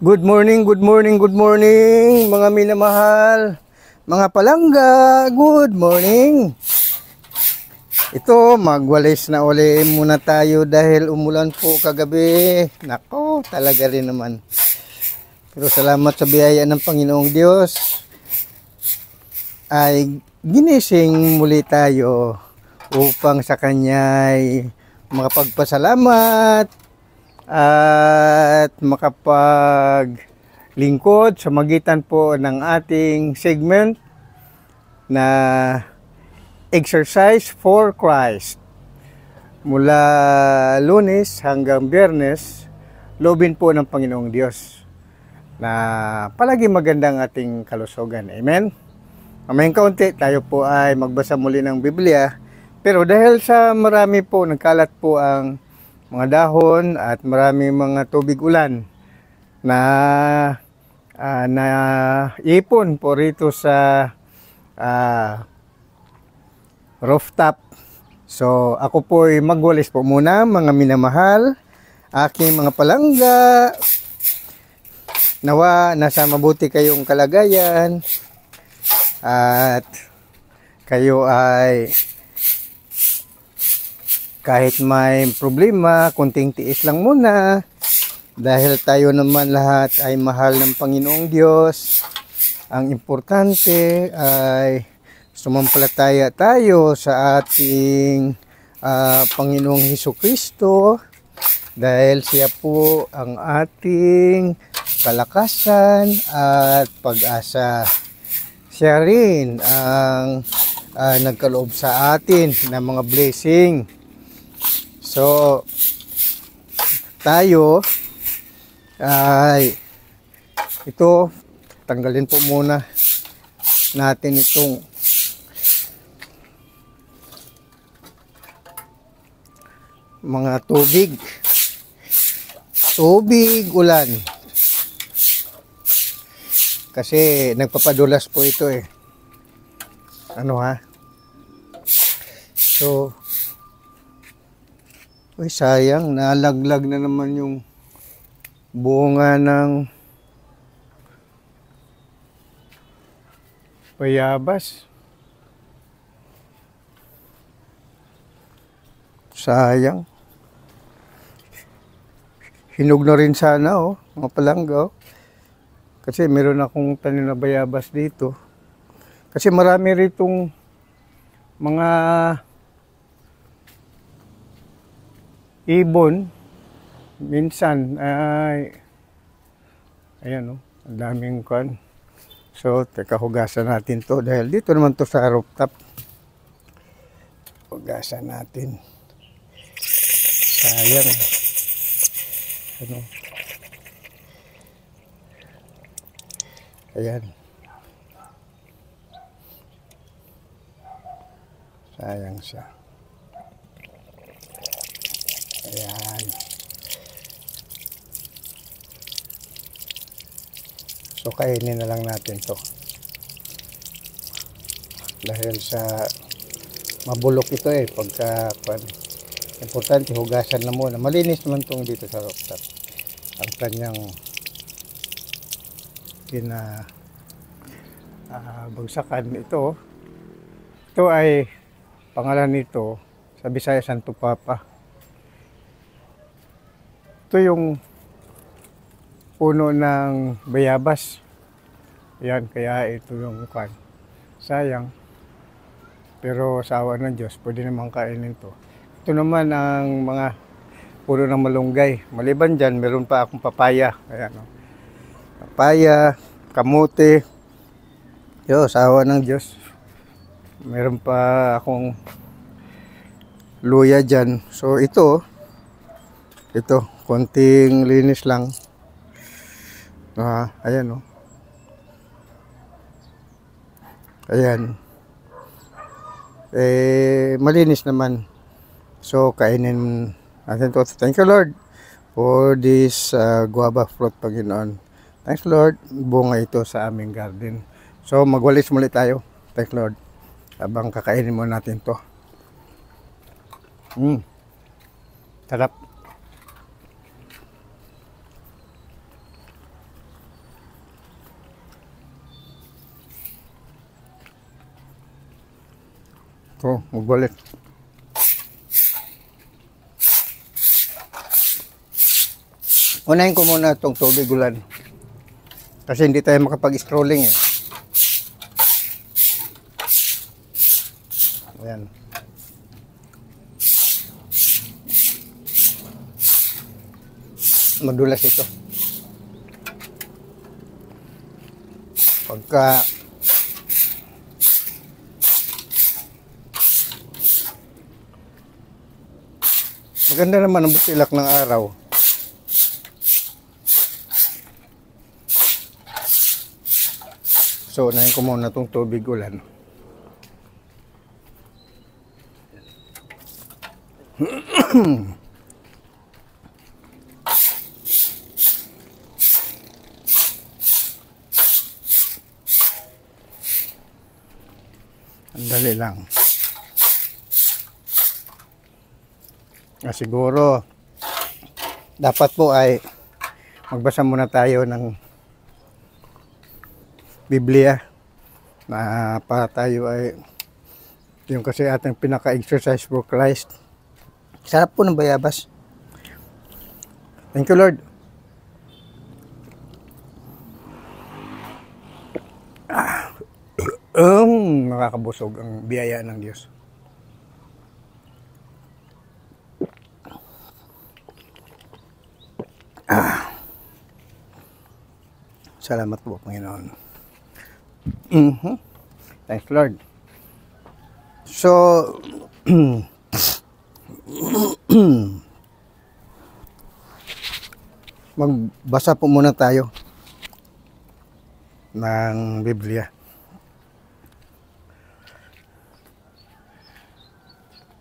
Good morning, good morning, good morning mga minamahal, mga palangga, good morning. Ito, magwalis na uli muna tayo dahil umulan po kagabi. Nako, talaga rin naman. Pero salamat sa biyaya ng Panginoong Diyos ay ginising muli tayo upang sa Kanya'y makapagpasalamat at makapaglingkod sa magitan po ng ating segment na Exercise for Christ. Mula Lunes hanggang Biyernes, loobin po ng Panginoong Diyos na palagi magandang ating kalusugan. Amen? Mamayang kaunti, tayo po ay magbasa muli ng Biblia. Pero dahil sa marami po, nagkalat po ang mga dahon at marami mga tubig ulan na ipon po rito sa rooftop. So ako po ay magwalis po muna mga minamahal, aking mga palangga. Nawa nasa mabuti kayong kalagayan at kayo ay kahit may problema, kunting tiis lang muna dahil tayo naman lahat ay mahal ng Panginoong Diyos. Ang importante ay sumampalataya tayo sa ating Panginoong Hesukristo dahil siya po ang ating kalakasan at pag-asa. Siya rin ang nagkaloob sa atin ng mga blessing. So, tayo ay ito, tanggalin po muna natin itong mga tubig ulan kasi nagpapadulas po ito so uy, sayang, nalaglag na naman yung bunga ng bayabas. Sayang. Hinog na rin sana, mga palangga, Kasi meron akong tanim na bayabas dito. Kasi marami ritong mga ibon. Minsan ay ayan ang daming kan. So teka, hugasan natin to dahil dito naman to sa rooftop. Hugasan natin. Sayang. Ayan. Sayang siya. Ayan. So kainin na lang natin to. Dahil sa mabulok ito pagka importante hugasan na muna. Malinis naman tong dito sa rooftop. Ang kanyang bagsakan ito ay pangalan nito sa Bisaya Santo Papa. Ito yung puno ng bayabas. Yan, kaya ito yung sayang, pero sa awa ng Diyos pwede naman kainin to. Ito naman ang mga puno ng malunggay. Maliban dyan, meron pa akong papaya. Ayan, papaya, kamote. Sa awa ng Diyos, meron pa akong luya dyan. So ito, konting linis lang. Ayan ayan, malinis naman. So kainin natin to. Thank you Lord for this guava fruit, Panginoon. Thanks Lord, bunga ito sa aming garden. So magwalis muli tayo. Thanks Lord, habang kakainin mo natin to. Sarap. So, magbalik. Unahin ko muna itong tubig ulan. Kasi hindi tayo makapag-strolling eh. Ayan. Madulas ito. Pagka maganda naman ang butilak ng araw. So, unahin ko muna itong tubig ulan. Ang dali lang. Siguro, dapat po ay magbasa muna tayo ng Biblia na para tayo ay yung kasi ating pinaka-exercise for Christ. Sarap po ng bayabas. Thank you, Lord. Nakakabusog ang biyaya ng Diyos. Salamat po, Panginoon. Thanks, Lord. So, magbasa po muna tayo ng Biblia.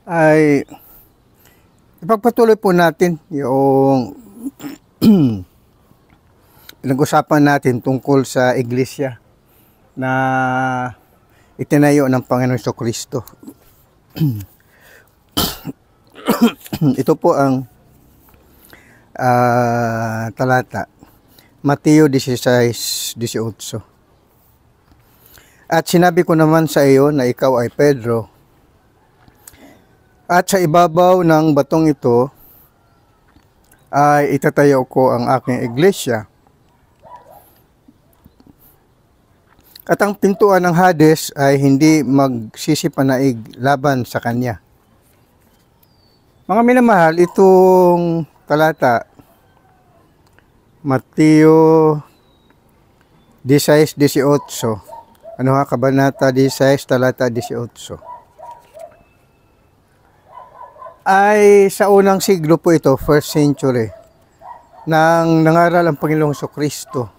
Ay ipagpatuloy po natin yung pinag-usapan natin tungkol sa iglesia na itinayo ng Panginoon Jesucristo. Ito po ang talata Mateo 16:18. At sinabi ko naman sa iyo na ikaw ay Pedro, at sa ibabaw ng batong ito ay itatayo ko ang aking iglesia. At ang pintuan ng Hades ay hindi magsisipanaig laban sa kanya. Mga minamahal, itong talata, Mateo 16:18. Ano nga, Kabanata 16, talata 18. Ay sa unang siglo po ito, 1st century, nang nangaral ang Panginoong Jesucristo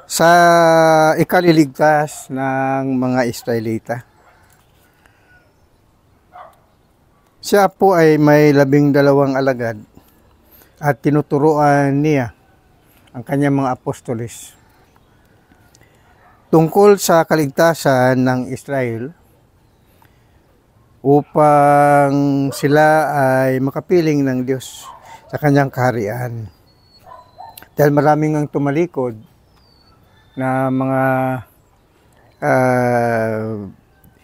sa ikaliligtas ng mga Israelita. Siya po ay may 12 alagad at tinuturuan niya ang kanyang mga apostoles tungkol sa kaligtasan ng Israel upang sila ay makapiling ng Diyos sa kanyang kaharian. Dahil maraming ang tumalikod na mga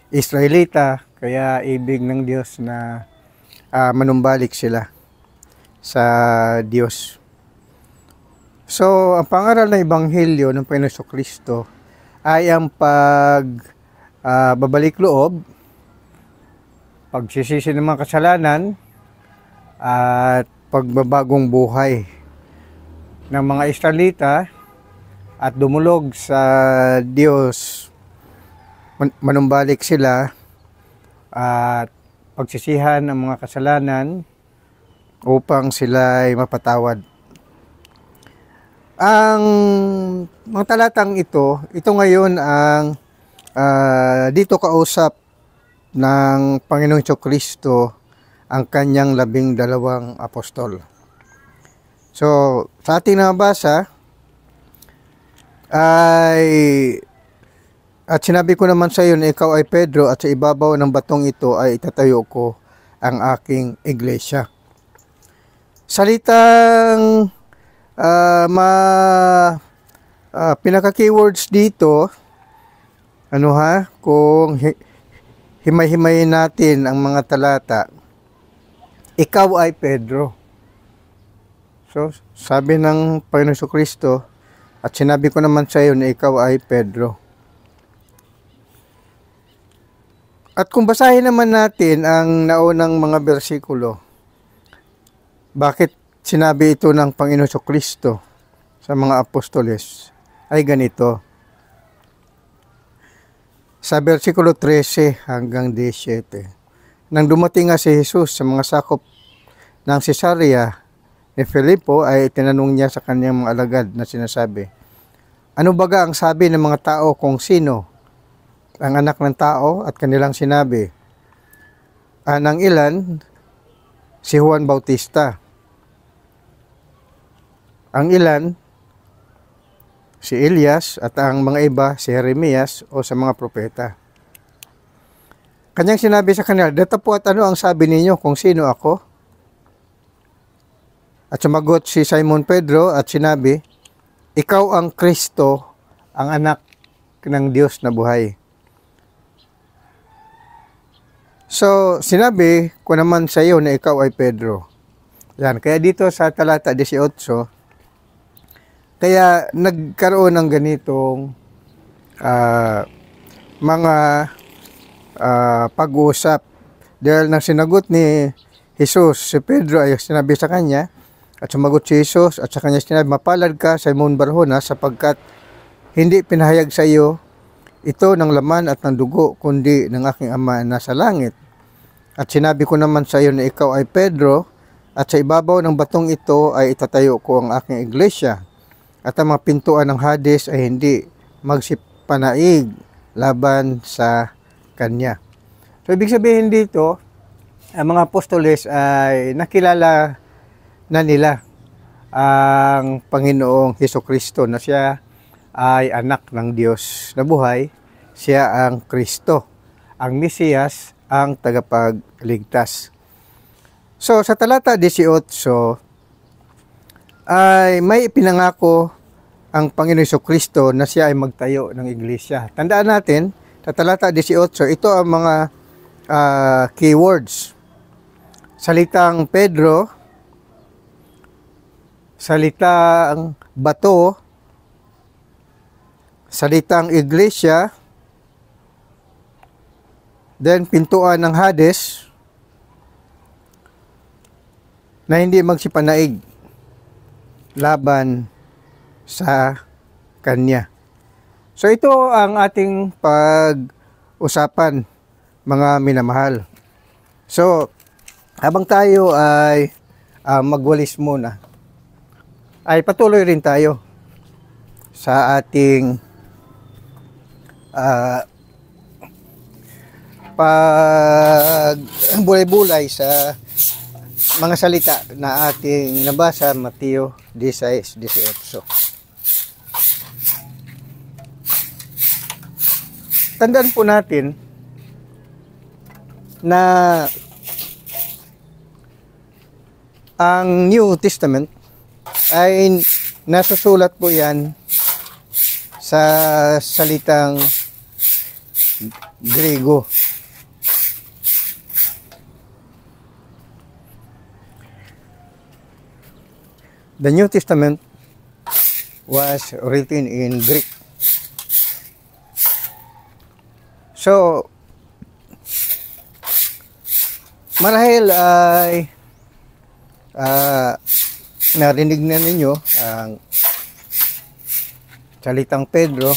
Israelita, kaya ibig ng Diyos na manumbalik sila sa Diyos. So, ang pangaral ng Ebanghelyo ng Panginoon Jesucristo ay ang babalik loob, pagsisisi ng mga kasalanan, at pagbabagong buhay ng mga Israelita at dumulog sa Diyos, manumbalik sila at pagsisihan ang mga kasalanan upang sila ay mapatawad. Ang mga talatang ito ngayon ang dito kausap ng Panginoong Jesucristo ang kanyang 12 apostol. So, sa ating nabasa ay at sinabi ko naman sa iyo na ikaw ay Pedro, at sa ibabaw ng batong ito ay itatayo ko ang aking iglesia. Salitang pinaka-keywords dito ano ha, kung himay-himayin natin ang mga talata, ikaw ay Pedro. So, sabi ng Panginoon Kristo, at sinabi ko naman sa iyo na ikaw ay Pedro. At kung basahin naman natin ang naunang mga bersikulo, bakit sinabi ito ng Panginoon Kristo sa mga apostoles, ay ganito. Sa versikulo 13 hanggang 17. Nang dumating nga si Jesus sa mga sakop ng Cesarea ni Filipo, ay tinanong niya sa kanyang mga alagad na sinasabi, ano baga ang sabi ng mga tao kung sino ang anak ng tao? At kanilang sinabi, ng ilan, si Juan Bautista. Ang ilan, si Elias, at ang mga iba, si Jeremias o sa mga propeta. Kanyang sinabi sa kanila, datapwat ano ang sabi ninyo kung sino ako? At sumagot si Simon Pedro at sinabi, ikaw ang Kristo, ang anak ng Diyos na buhay. So, sinabi ko naman sa iyo na ikaw ay Pedro. Yan, kaya dito sa talata 18, kaya nagkaroon ng ganitong mga pag-uusap. Dahil nang sinagot ni Jesus, si Pedro ay sinabi sa kanya, at sumagot si Jesus at sa kanya sinabi, mapalad ka, Simon Barjona, sapagkat hindi pinahayag sa iyo ito ng laman at ng dugo, kundi ng aking Ama na sa langit. At sinabi ko naman sa iyo na ikaw ay Pedro, at sa ibabaw ng batong ito ay itatayo ko ang aking iglesia. At ang mga pintuan ng Hades ay hindi magsipanaig laban sa kanya. So, ibig sabihin dito, ang mga apostoles ay nakilala na nila ang Panginoong Hesukristo na siya ay anak ng Diyos na buhay. Siya ang Kristo, ang Mesiyas, ang tagapagligtas. So, sa talata 18, ay may ipinangako ang Panginoon Hesukristo na siya ay magtayo ng iglesia. Tandaan natin, sa talata 18, ito ang mga keywords. Salitang Pedro, salitang bato, salitang iglesia, then pintuan ng Hades na hindi magsipanaig laban sa kanya. So ito ang ating pag-usapan, mga minamahal. So habang tayo ay magwalis muna, ay patuloy rin tayo sa ating pag-bulay-bulay sa mga salita na ating nabasa, Mateo 16:18. Tandaan po natin na ang New Testament ay nasusulat po yan sa salitang Grego. The New Testament was written in Greek. So, marahil ay narinig na ninyo ang salitang Pedro.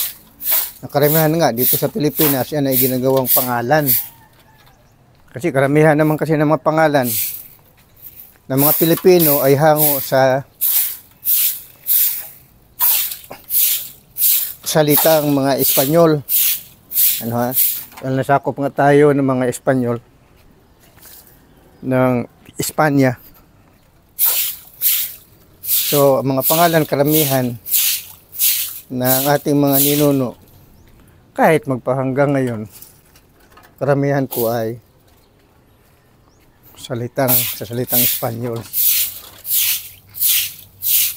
Karamihan nga dito sa Pilipinas yan ay ginagawang pangalan. Kasi karamihan naman kasi ng mga pangalan ng mga Pilipino ay hango sa salitang mga Espanyol. Ano ha? Dahil nasakop nga tayo ng mga Espanyol ng Espanya. So, mga pangalan karamihan ng ating mga ninuno, kahit magpahanggang ngayon, karamihan ko ay sa salitang Espanyol.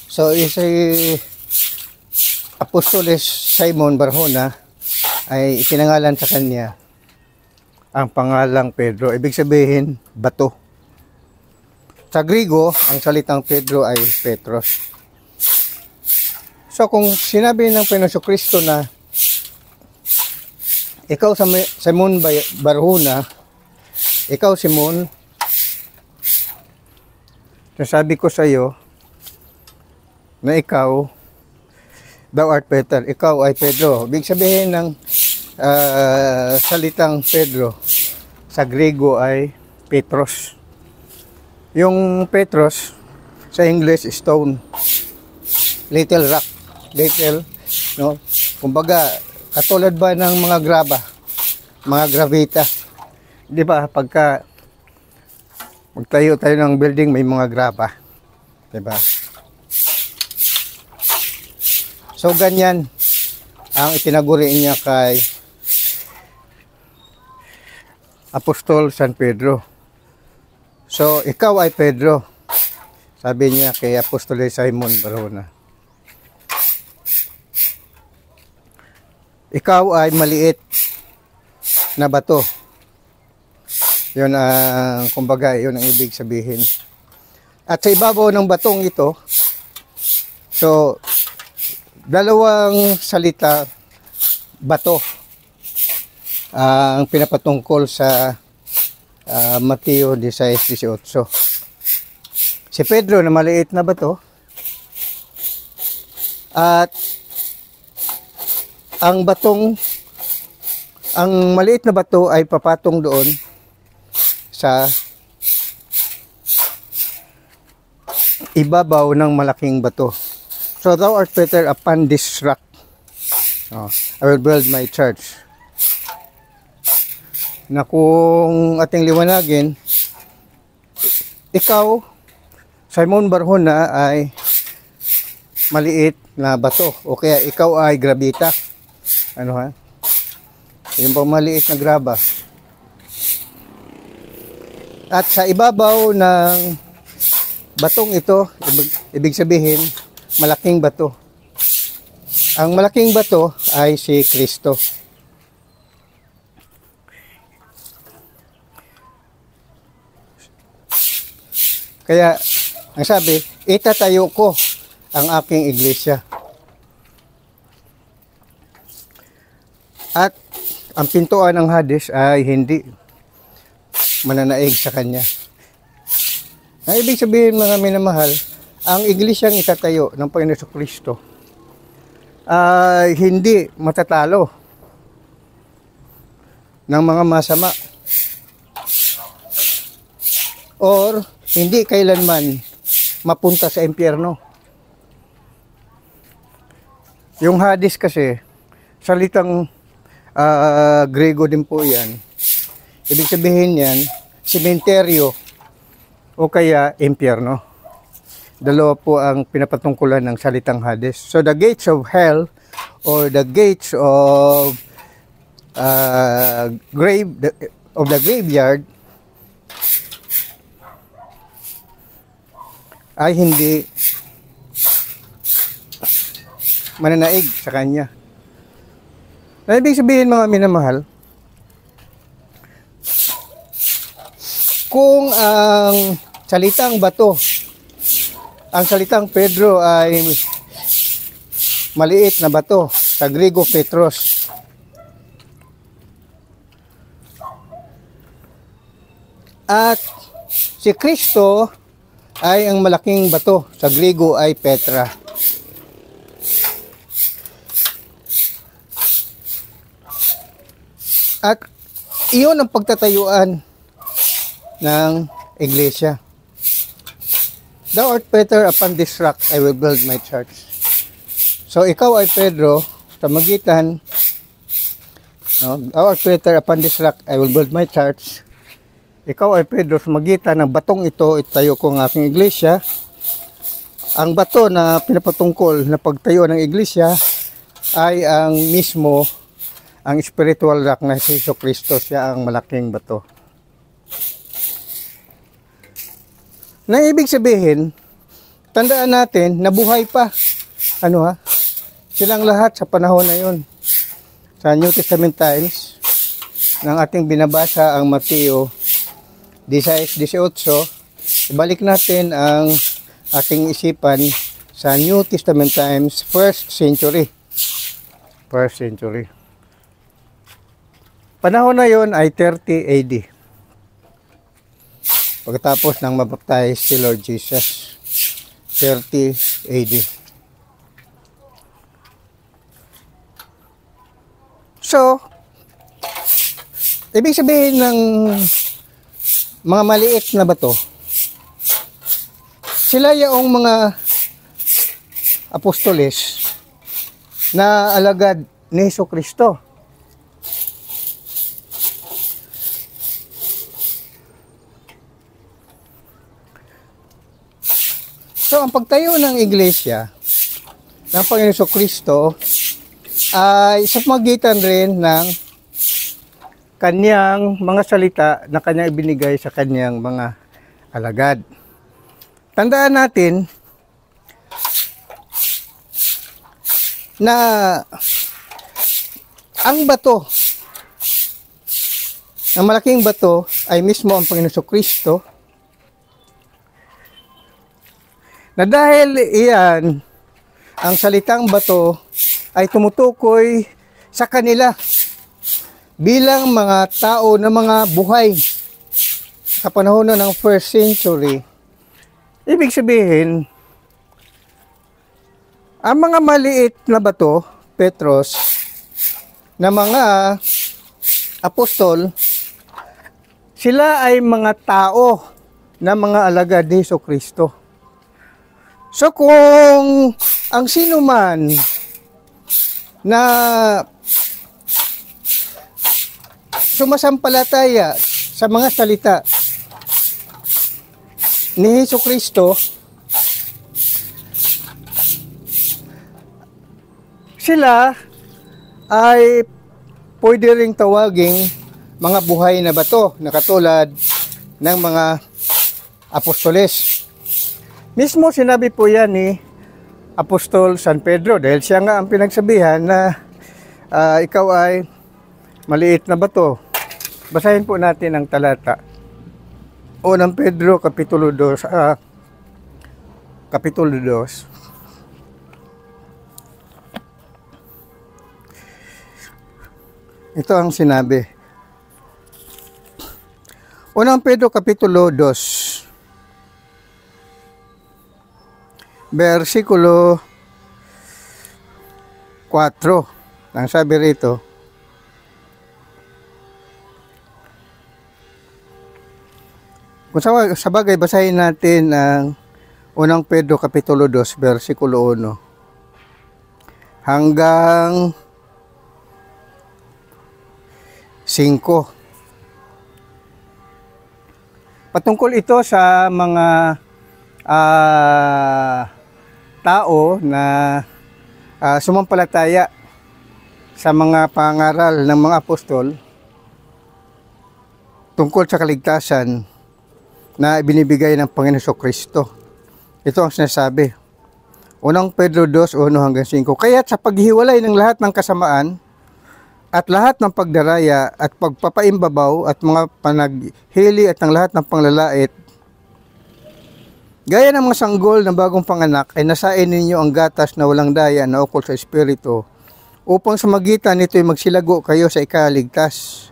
So, si Apostoles Simon Barjona ay ipinangalan sa kanya ang pangalang Pedro. Ibig sabihin, bato. Sa Griego, ang salitang Pedro ay Petros. So kung sinabi ng Panginoon Kristo na ikaw Simon Barjona, ikaw Simon, sabi ko sa iyo na ikaw thou art Peter, ikaw ay Pedro. Ibig sabihin ng salitang Pedro sa Griego ay Petros. Yung Petros sa English stone, little rock, little, no? Kumbaga katulad ba ng mga graba, mga gravita, di ba? Pagka magtayo tayo ng building, may mga graba, di ba? So ganyan ang itinaguri niya kay Apostol San Pedro. So ikaw ay Pedro, sabi niya kay Apostol Simon Barjona. Ikaw ay maliit na bato. Yun ang kumbaga, yun ang ibig sabihin. At sa ibabaw ng batong ito, so dalawang salita, bato, ang pinapatungkol sa Mateo 16:18. Si Pedro na maliit na bato, at ang maliit na bato ay papatong doon sa ibabaw ng malaking bato. So thou art Peter, upon this rock I will build my church. Na kung ating liwanagin, ikaw, Simon Barjona, ay maliit na bato. O kaya ikaw ay gravita. Ano ha? Yung bang maliit na graba. At sa ibabaw ng batong ito, ibig sabihin, malaking bato. Ang malaking bato ay si Kristo. Kaya, ang sabi, itatayo ko ang aking iglesia. At ang pintuan ng Hades ay hindi mananaig sa kanya. Ang ibig sabihin, mga minamahal, ang iglesyang itatayo ng Panginoon Kristo ay hindi matatalo ng mga masama or hindi kailanman mapunta sa impyerno. Yung Hades kasi, salitang Griego din po yan. Ibig sabihin yan, sementeryo o kaya impyerno. Dalawa po ang pinapatungkulan ng salitang Hades. So the gates of hell or the gates of the graveyard ay hindi mananaig sa kanya. Na ibig sabihin, mga minamahal, kung ang salitang bato, ang salitang Pedro ay maliit na bato, sa Griego Petros, at si Kristo ay ang malaking bato, sa Griego ay Petra. At iyon ang pagtatayuan ng iglesia. Thou art Peter, upon this rock I will build my church. So ikaw ay Pedro, sa magitan, thou art Peter, upon this rock I will build my church. Ikaw ay Pedro, sa magitan ng batong ito, itayo ko ang aking iglesia. Ang bato na pinapatungkol na pagtayo ng iglesia ay ang mismo, ang spiritual rock na si Jesucristo. Siya ang malaking bato. Na ibig sabihin, tandaan natin, nabuhay pa. Silang lahat sa panahon na yun. sa New Testament times ng ating binabasa ang Mateo 16:18, ibalik natin ang ating isipan sa New Testament times, first century. Panahon na yon ay 30 AD. Pagkatapos ng mabaptize si Lord Jesus, 30 AD. So, ibig sabihin ng mga maliit na bato, sila yung mga apostoles na alagad ni Jesucristo. So, ang pagtayo ng iglesia ng Panginoon Jesucristo ay sa pamagitan rin ng kanyang mga salita na kanyang ibinigay sa kanyang mga alagad. Tandaan natin na ang bato, ang malaking bato ay mismo ang Panginoon Jesucristo, na dahil iyan, ang salitang bato ay tumutukoy sa kanila bilang mga tao na mga buhay sa panahon ng first century. Ibig sabihin, ang mga maliit na bato, Petros, na mga apostol, sila ay mga tao na mga alagad ni Jesucristo. So kung ang sino man na sumasampalataya sa mga salita ni Jesucristo, sila ay pwede ring tawaging mga buhay na bato na katulad ng mga apostoles. Mismo sinabi po yan ni Apostol San Pedro dahil siya nga ang pinagsabihan na ikaw ay maliit na bato. Basahin po natin ang talata. Unang Pedro Kapitulo 2. Kapitulo 2. Ito ang sinabi. Unang Pedro Kapitulo 2. Versikulo 4. Ang sabi rito, kung sa bagay, basahin natin ang unang Pedro Kapitulo 2, versikulo 1 hanggang 5. Patungkol ito sa mga tao na sumampalataya sa mga pangaral ng mga apostol tungkol sa kaligtasan na ibinibigay ng Panginoon Jesucristo. Ito ang sinasabi. Unang Pedro 2, 1 hanggang 5. Kaya't sa paghiwalay ng lahat ng kasamaan at lahat ng pagdaraya at pagpapaimbabaw at mga panaghili at ng lahat ng panglalait, gaya ng mga sanggol na bagong panganak, ay nasain ninyo ang gatas na walang daya na ukol sa Espiritu, upang sa magitan nito'y magsilago kayo sa ikaligtas.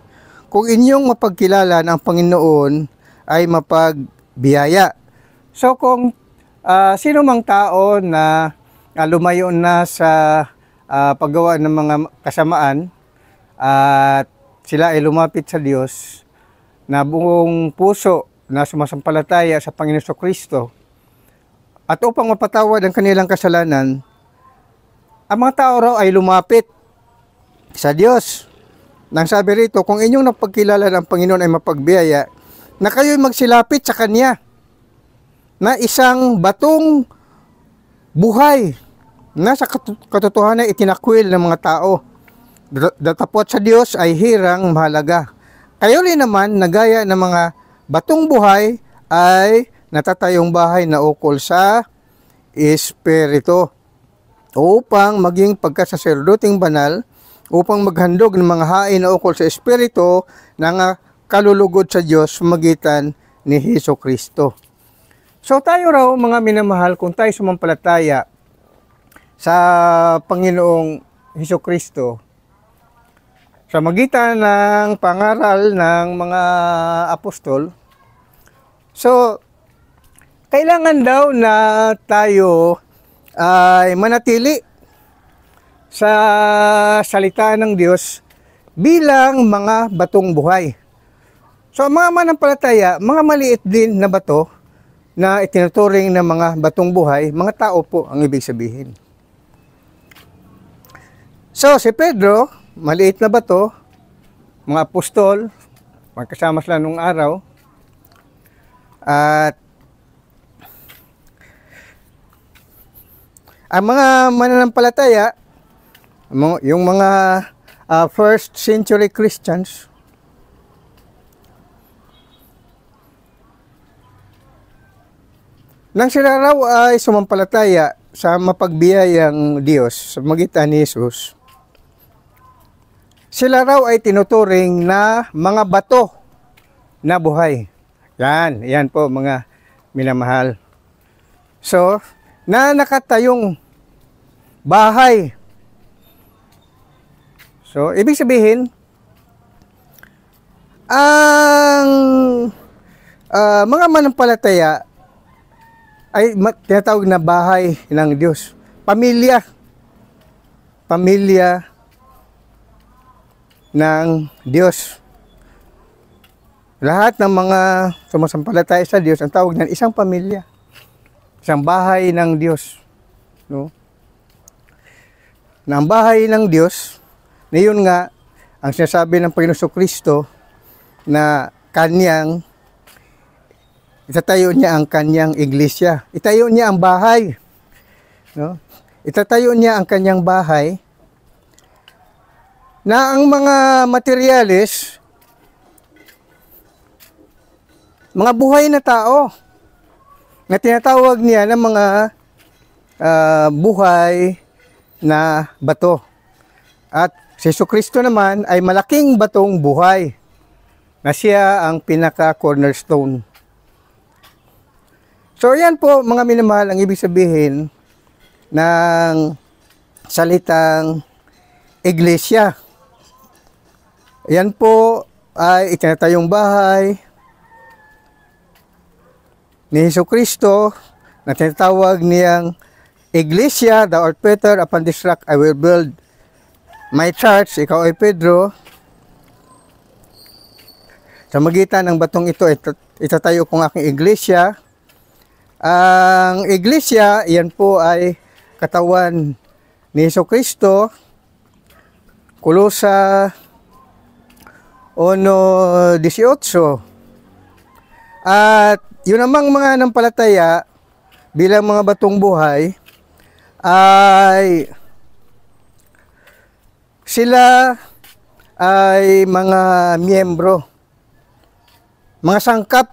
Kung inyong mapagkilala ng Panginoon ay mapagbiyaya. So kung sino mang tao na lumayo na sa paggawa ng mga kasamaan at sila ay lumapit sa Diyos na buong puso na sumasampalataya sa Panginoon Jesucristo, at upang mapatawad ang kanilang kasalanan, ang mga tao raw ay lumapit sa Diyos. Nang sabi rito, kung inyong napagkilala ng Panginoon ay mapagbiyaya, na kayo'y magsilapit sa Kanya, na isang batong buhay na sa katotohanan itinakwil ng mga tao. Datapot sa Diyos ay hirang mahalaga. Kayo rin naman, na gaya ng mga batong buhay, ay natatayong bahay na ukol sa Espiritu, upang maging pagkasaserdoting banal upang maghandog ng mga hain na ukol sa Espiritu na kalulugod sa Diyos sa magitan ni Hesus Kristo. So tayo raw mga minamahal, kung tayo sumampalataya sa Panginoong Hesus Kristo, sa magitan ng pangaral ng mga apostol, so kailangan daw na tayo ay manatili sa salita ng Diyos bilang mga batong buhay. So mga manampalataya, mga maliit din na bato na itinuturing na mga batong buhay, mga tao po ang ibig sabihin. So si Pedro, maliit na bato, mga apostol, magkasama sila nung araw, at ang mga mananampalataya, yung mga first century Christians, nang sila raw ay sumampalataya sa mapagbiyayang Diyos sa magitan ni Jesus, sila raw ay tinuturing na mga bato na buhay. Yan po mga minamahal. So, na nakatayong bahay. So, ibig sabihin, ang mga manampalataya ay tinatawag na bahay ng Diyos. Pamilya ng Diyos. Lahat ng mga sumasampalataya sa Diyos, ang tawag niyan isang pamilya. Isang bahay ng Diyos, no? Na ang bahay ng Diyos, na yun nga ang sinasabi ng Panginoon Kristo na itatayo niya ang kanyang iglesia. Itayo niya ang bahay, no? Itatayo niya ang kanyang bahay na ang mga materyales, mga buhay na tao, na tinatawag niya ng mga buhay na bato. At si Jesucristo naman ay malaking batong buhay na siya ang pinaka-cornerstone. So yan po mga minamahal ang ibig sabihin ng salitang iglesia. Yan po ay itinatayong bahay ni Jesucristo na tinatawag niyang Iglesia, thou art Peter, upon this rock I will build my church, ikaw ay Pedro. Sa magitan ng batong ito, itatayo kong aking iglesia. Ang iglesia, yan po ay katawan ni Jesucristo. Kolosa 1:18. At yun namang mga nampalataya bilang mga batong buhay ay sila ay mga miyembro, mga sangkap,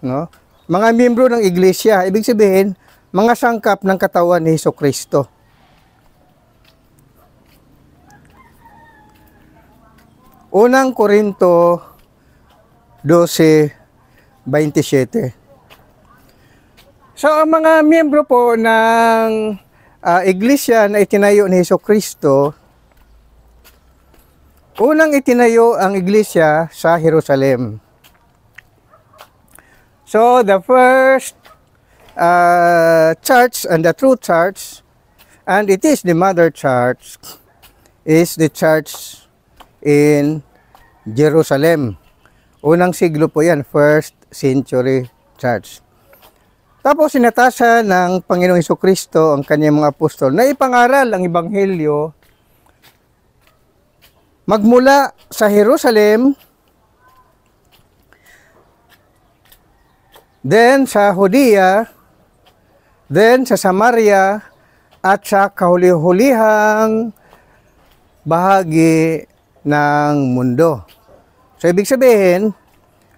no? Mga miyembro ng iglesia, ibig sabihin, mga sangkap ng katawan ni Jesucristo. Unang Korinto 12:27. So, ang mga miyembro po ng iglesia na itinayo ni Jesucristo, unang itinayo ang iglesia sa Jerusalem. So, the first church and the true church, and it is the mother church, is the church in Jerusalem. Unang siglo po yan, first century church. Tapos sinatasan ng Panginoong Jesucristo ang kanyang mga apostol na ipangaral ang ebanghelyo magmula sa Jerusalem, then sa Judea, then sa Samaria, at sa kahuli-hulihang bahagi ng mundo. So, ibig sabihin,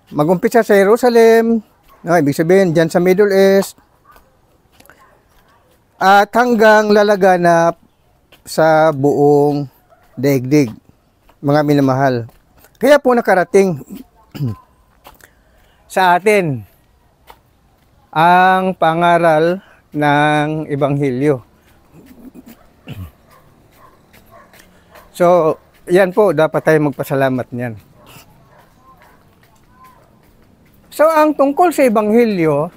mag-umpisa sa Jerusalem, no, ibig sabihin, dyan sa Middle East, at hanggang lalaganap sa buong daigdig, mga minamahal. Kaya po nakarating sa atin ang pangaral ng Ebanghelyo. So, yan po, dapat tayo magpasalamat niyan. So, ang tungkol sa Ebanghelyo,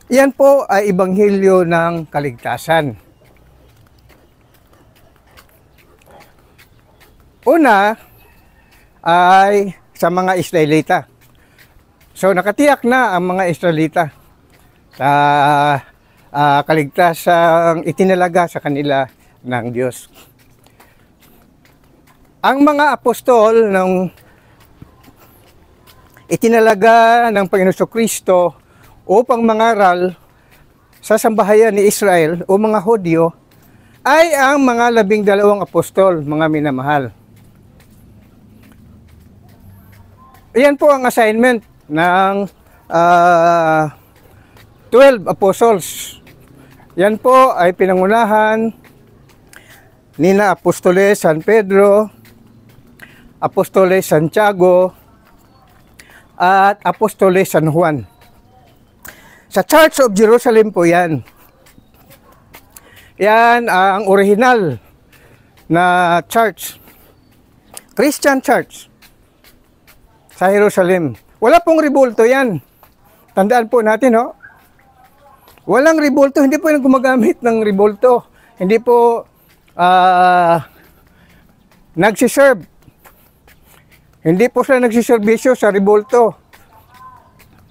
yan po ay Ebanghelyo ng kaligtasan. Una ay sa mga Israelita. So, nakatiyak na ang mga Israelita sa kaligtasang itinalaga sa kanila ng Diyos. Ang mga apostol ng itinalaga ng Panginoon Kristo upang mangaral sa sambahayan ni Israel o mga Hudyo ay ang mga 12 apostol, mga minamahal. Iyan po ang assignment ng 12 apostles. Yan po ay pinangunahan ni na Apostoles San Pedro, Apostoles Santiago, at Apostoles San Juan. Sa Church of Jerusalem po yan. Yan ang original na church, Christian church sa Jerusalem. Wala pong ribulto yan. Tandaan po natin, no? Walang ribulto. Hindi po yung gumagamit ng ribulto. Hindi po nagsiserve. Hindi po sila nagsiservisyo sa ribulto.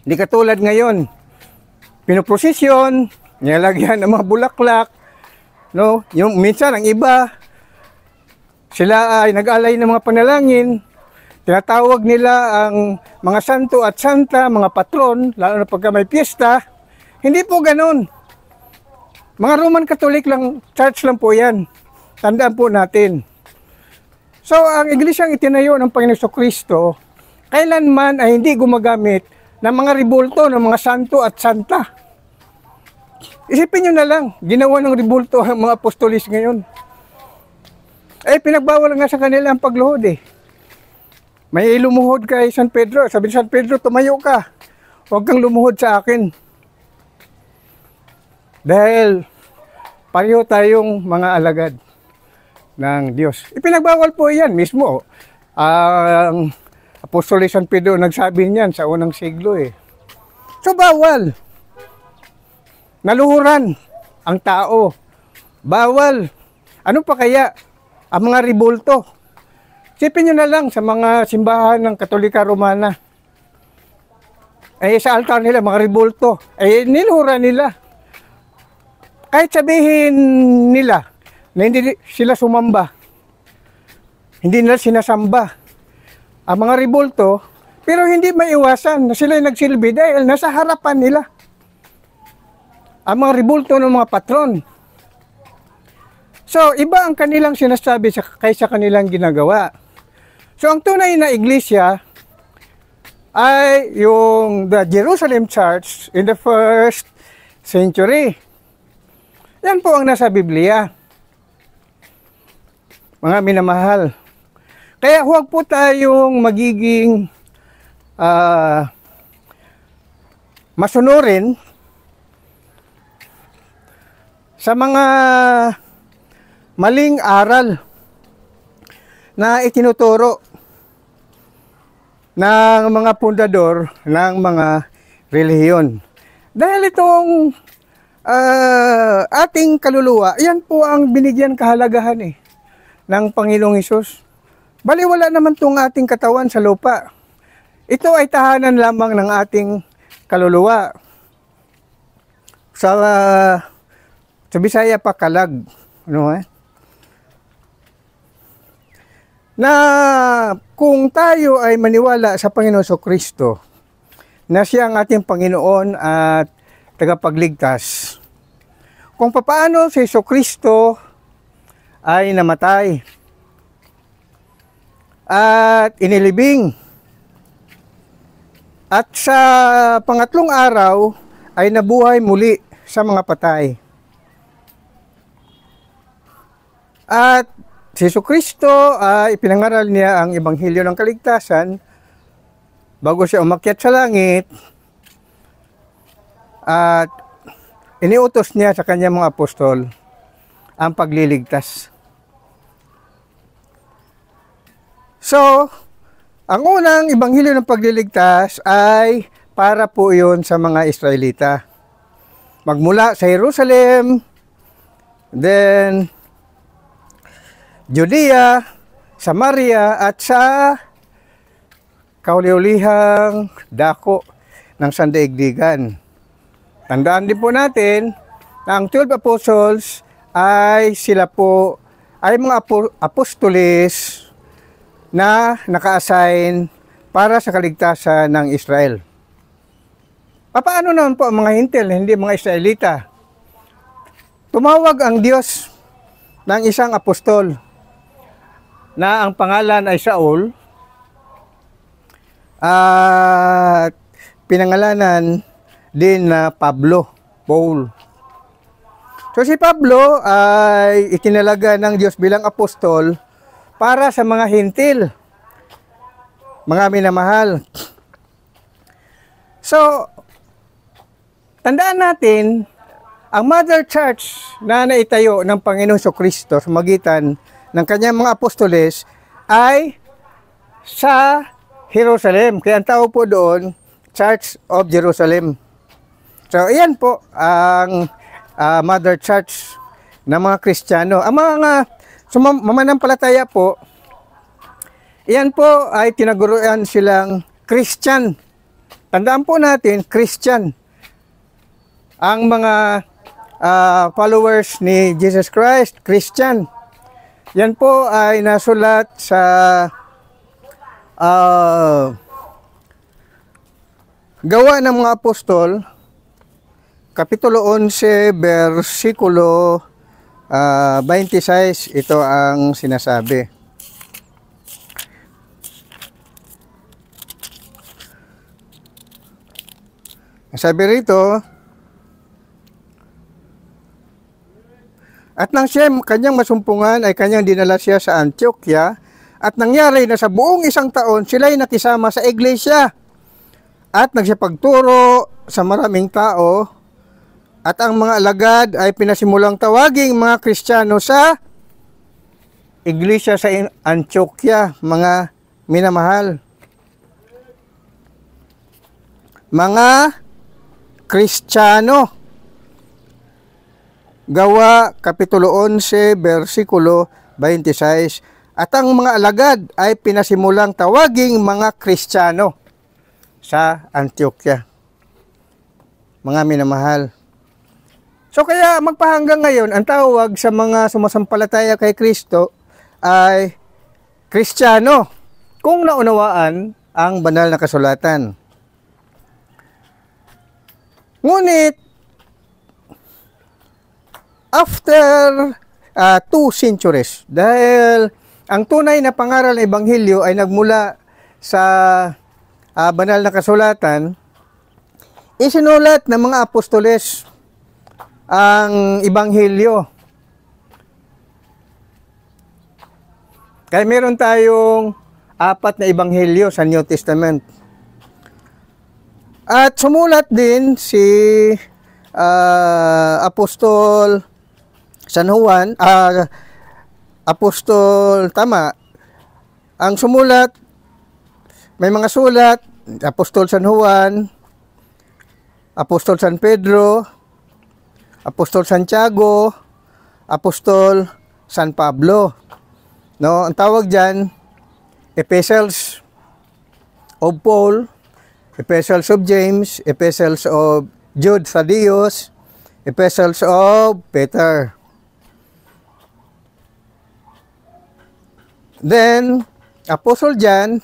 Hindi katulad ngayon. Pinoprosesyon, nilalagyan ng mga bulaklak, no? Yung minsan ang iba, sila ay nag-alay ng mga panalangin. Tinatawag nila ang mga santo at santa, mga patron, lalo na pagka may piyesta. Hindi po ganun. Mga Roman Catholic lang, church lang po yan. Tandaan po natin. So, ang iglesyang itinayo ng Panginoon Kristo, kailanman ay hindi gumagamit ng mga ribulto ng mga santo at santa. Isipin nyo na lang, ginawa ng ribulto ang mga apostolis ngayon. Eh, pinagbawal nga sa kanila ang pagluhod eh. May lumuhod kay San Pedro. Sabi ni San Pedro, tumayo ka. Huwag kang lumuhod sa akin. Dahil pareho tayong mga alagad ng Diyos. Ipinagbawal po yan mismo. Ang Apostol San Pedro nagsabi niyan sa unang siglo eh. So bawal. Naluhuran ang tao. Bawal. Ano pa kaya ang mga ribulto? Sipin nyo na lang sa mga simbahan ng Katolika Romana. Eh sa altar nila, mga ribulto. Eh niluhuran nila. Kahit sabihin nila na hindi sila sumamba, hindi nila sinasamba ang mga ribulto, pero hindi maiwasan na sila nagsilbi dahil nasa harapan nila ang mga ribulto ng mga patron. So, iba ang kanilang sinasabi kaysa kanilang ginagawa. So, ang tunay na iglesia ay yung the Jerusalem Church in the first century. Yan po ang nasa Biblia. Mga minamahal. Kaya huwag po tayong magiging masunurin sa mga maling aral na itinuturo ng mga pundador ng mga relihiyon. Dahil itong ating kaluluwa, yan po ang binigyan kahalagahan ng Panginoong Hesus. Baliwala naman itong ating katawan sa lupa. Ito ay tahanan lamang ng ating kaluluwa. Sa Bisaya pa kalag. Ano na kung tayo ay maniwala sa Panginoon Kristo, na siya ang ating Panginoon at tagapagligtas, kung papaano si Kristo ay namatay at inilibing at sa pangatlong araw ay nabuhay muli sa mga patay. At si Jesucristo ay ipinangaral niya ang Ebanghelyo ng Kaligtasan bago siya umakyat sa langit at iniutos niya sa kanyang mga apostol ang pagliligtas. So, ang unang Ebanghelyo ng pagliligtas ay para po yun sa mga Israelita. Magmula sa Jerusalem, then Judea, Samaria, at sa kauli-ulihang dako ng sandaigdigan. Tandaan din po natin na ang 12 apostles ay sila po ay mga apostoles na naka-assign para sa kaligtasan ng Israel. Paano naman po ang mga hintil, hindi mga Israelita? Tumawag ang Diyos ng isang apostol na ang pangalan ay Saul at pinangalanan din na Paul. So si Pablo ay itinalaga ng Diyos bilang apostol para sa mga hintil, mga minamahal. So, tandaan natin, ang Mother Church na naitayo ng Panginoong Jesucristo sa magitan ng kanyang mga apostoles ay sa Jerusalem. Kaya ang tawag po doon, Church of Jerusalem. So, iyan po ang Mother Church ng mga Kristiyano. Ang mga mamanampalataya po, iyan po ay tinaguruan silang Christian. Tandaan po natin, Christian. Ang mga followers ni Jesus Christ, Christian. Yan po ay nasulat sa Gawa ng mga Apostol, Kapitulo 11, versikulo 26, ito ang sinasabi. Sabi rito, at nang siya kanyang masumpungan ay kanyang dinala siya sa Antioquia, at nangyari na sa buong isang taon sila'y nakisama sa iglesia at nagsipagturo sa maraming tao, at ang mga alagad ay pinasimulang tawaging mga Kristiyano sa iglesia sa Antioquia, mga minamahal. Mga Kristiyano. Gawa, Kapitulo 11, versikulo 26. At ang mga alagad ay pinasimulang tawaging mga Kristiyano sa Antioquia, mga minamahal. So kaya magpahanggang ngayon, ang tawag sa mga sumasampalataya kay Kristo ay Kristiyano, kung naunawaan ang banal na kasulatan. Ngunit, after 2 centuries, dahil ang tunay na pangaral ng Ebanghelyo ay nagmula sa banal na kasulatan, isinulat ng mga apostoles ang Ebanghelyo. Kaya meron tayong 4 na Ebanghelyo sa New Testament. At sumulat din si Apostol San Juan, Apostol, tama, ang sumulat, may mga sulat, Apostol San Juan, Apostol San Pedro, Apostol Santiago, Apostol San Pablo. No, ang tawag diyan, Epistles of Paul, Epistles of James, Epistles of Jude Thaddeus, Epistles of Peter. Then, Apostle John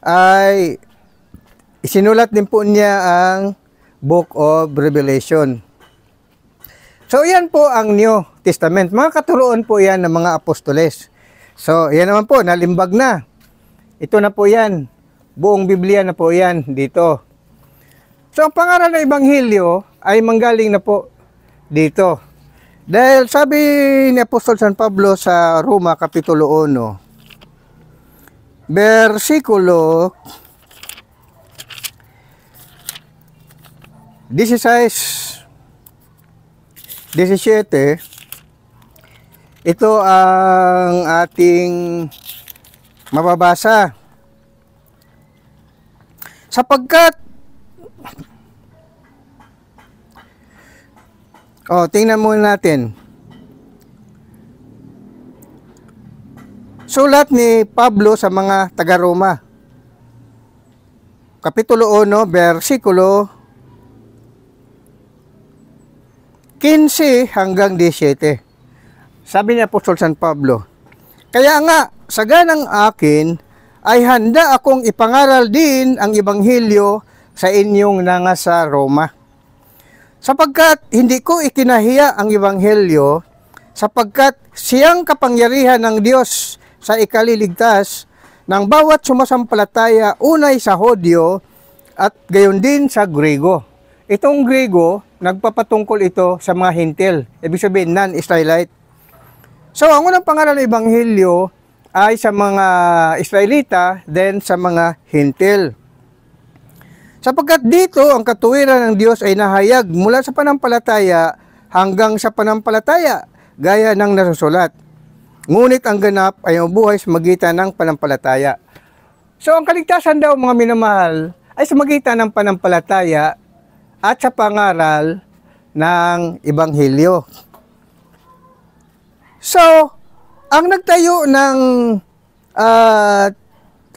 ay isinulat din po niya ang Book of Revelation. So, yan po ang New Testament. Mga katuruan po yan ng mga apostoles. So, yan naman po, nalimbag na. Ito na po yan. Buong Biblia na po yan dito. So, ang pangaral ng Ebanghelyo ay manggaling na po dito. Dahil sabi ni Apostol San Pablo sa Roma Kapitulo 1, versikulo 16, 17, ito ang ating mababasa. Sapagkat, tingnan muna natin. Sulat ni Pablo sa mga taga-Roma. Kapitulo 1, versikulo 15 hanggang 17. Sabi ni Apostol San Pablo, kaya nga, sa ganang akin, ay handa akong ipangaral din ang Ebanghelyo sa inyong nasa Roma. Sapagkat hindi ko ikinahiya ang Ebanghelyo, sapagkat siyang kapangyarihan ng Diyos sa ikaliligtas ng bawat sumasampalataya, unay sa Hodyo at gayon din sa Grego. Itong Grego, nagpapatungkol ito sa mga Hintil, ibig sabihin non-Israelite. So, ang unang pangaral ng Ebanghelyo ay sa mga Israelita, then sa mga Hintil. Sapagkat dito, ang katuwiran ng Diyos ay nahayag mula sa panampalataya hanggang sa panampalataya, gaya ng nasusulat. Ngunit ang ganap ay mabuhay sa magitan ng panampalataya. So, ang kaligtasan daw, mga minamahal, ay sa magitan ng panampalataya at sa pangaral ng Ebanghelyo. So, ang nagtayo ng,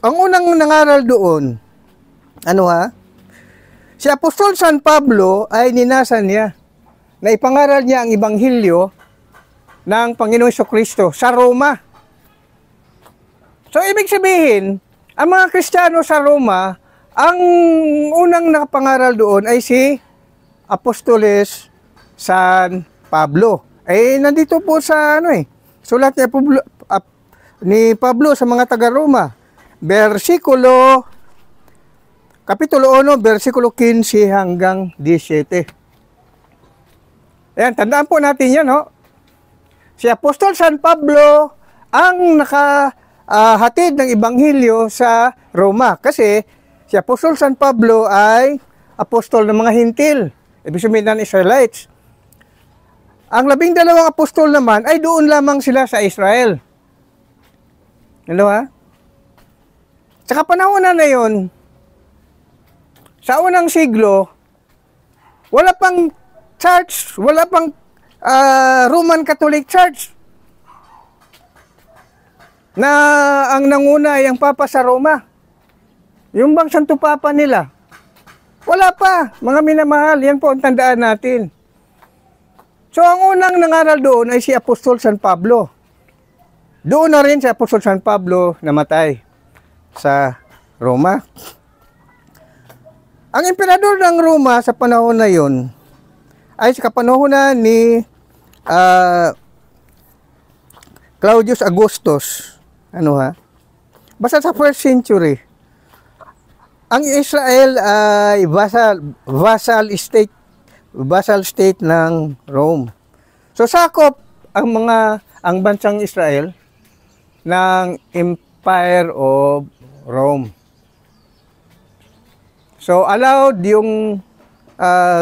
ang unang nangaral doon, si Apostol San Pablo ay ninasan niya na ipangaral niya ang Ebanghelyo ng Panginoong Jesucristo sa Roma. So, ibig sabihin, ang mga Kristiyano sa Roma, ang unang nakapangaral doon ay si Apostoles San Pablo. Nandito po sa sulat ni Pablo sa mga taga-Roma. Kapitulo 1, versikulo 15 hanggang 17. Ayan, tandaan po natin yan, Si Apostol San Pablo ang nakahatid ng Ebanghelyo sa Roma. Kasi si Apostol San Pablo ay apostol ng mga Hintil. Ibig sabihin ng Israelites. Ang 12 apostol naman ay doon lamang sila sa Israel. Sa panahon na yon, sa unang siglo, wala pang church, wala pang Roman Catholic Church na ang nanguna ay ang Papa sa Roma. Yung bang Santo Papa nila? Wala pa, mga minamahal. Yan po ang tandaan natin. So, ang unang nangaral doon ay si Apostol San Pablo. Doon na rin si Apostol San Pablo namatay sa Roma. Ang emperador ng Roma sa panahon na yon ay sa kapanahonan ni Claudius Augustus. Basta sa 1st century. Ang Israel ay vassal state ng Rome. So sakop ang bansang Israel ng Empire of Rome. So allowed yung